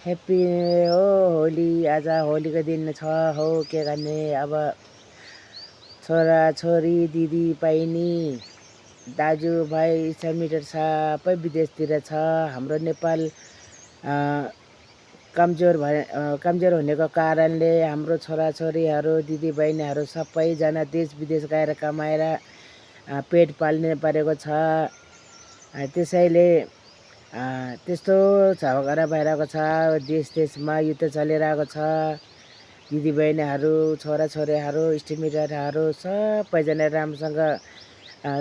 Happy हो होली। आज होलीको दिन छ हो के गर्ने। अब छोरा छोरी दिदी बहिनी दाजुभाइ इष्टमित्र सबै विदेशतिर छ। हाम्रो नेपाल कमजोर हुनेको कारणले हाम्रो छोराछोरीहरू दिदीबहिनीहरू सबैजना देश विदेश गएर कमाएर पेट पाल्ने परेको छ। त्यसैले त्यस्तो झगडा भइरहेको छ। देशमा युद्ध चलिरहेको छ। दिदीबहिनीहरू छोराछोरीहरू इष्टमित्रहरू सबैजना राम्रोसँग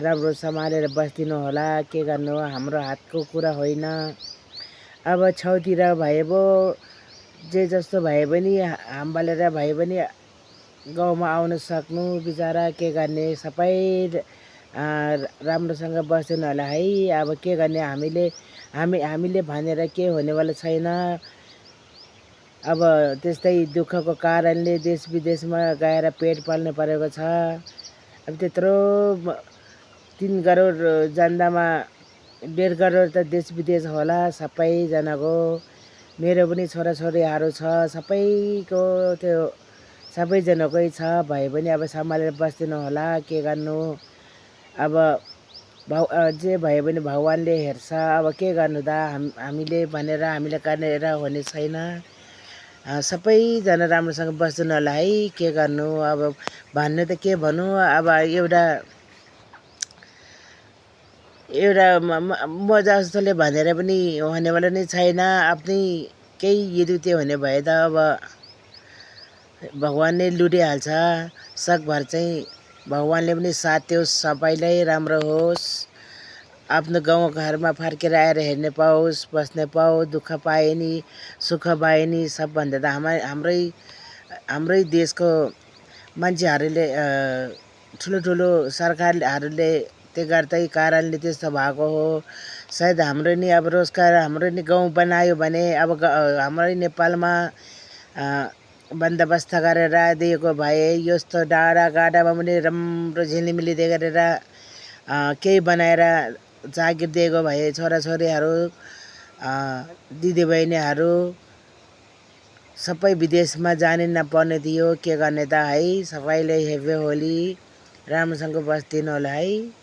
राम्रो सम्हालेर बस्दिनु होला। के गर्नु, हाम्रो हातको कुरा होइन। अब छेउतिर भए पो जे जस्तो भए पनि हामबालेर भए पनि गाउँमा आउन सक्नु। बिचरा के गर्ने, सबै राम्रोसँग बस्दिनु होला है। अब के गर्ने, हामीले भनेर के हुनेवाला छैन। अब त्यस्तै दुःखको कारणले देश विदेशमा गएर पेट पाल्नु परेको छ। अब त्यत्रो 3 करोड जनतामा 1.5 करोड त देश विदेश होला सबैजनाको। मेरो पनि छोराछोरीहरू छ, सबैको त्यो सबैजनाकै छ। भए पनि अब सम्हालेर बस्दिनु होला। के गर्नु, अब जे भयो भने भगवान्ले हेर्छ। अब के गर्नु त, हामीले भनेर हामीले गरेर हुने छैन। सबैजना राम्रोसँग बस्दिनु होला है। के गर्नु, अब भन्नु त के भन्नु। अब एउटा म जस्तोले भनेर पनि हुनेवाला नै छैन। आफ्नै केही युद्ध हुने भए त अब भगवान्ले लुटिहाल्छ। सकभर चाहिँ भगवान्ले पनि साथ दियोस्, सबैलाई राम्रो होस्। आफ्नो गाउँ घरमा फर्केर आएर हेर्ने पाओस्, बस्ने पाओस्। दुःख पाए नि सुख पाए नि सबभन्दा त हाम्रै देशको मान्छेहरूले ठुलो सरकारहरूले त्यो गर्दै कारणले त्यस्तो भएको हो। सायद हाम्रो नि अब रोजगार हाम्रो नि गाउँ बनायो भने अब हाम्रै नेपालमा बन्दोबस्त गरेर दिएको भए यस्तो डाँडाकाँडामा पनि राम्रो झिलिमिली गरेर केही बनाएर जागिर दिएको भए छोराछोरीहरू दिदीबहिनीहरू सबै विदेशमा जानै नपर्ने थियो। के गर्ने त है। सबैले हेप्पी होली, राम्रोसँग बस्दिनु होला है।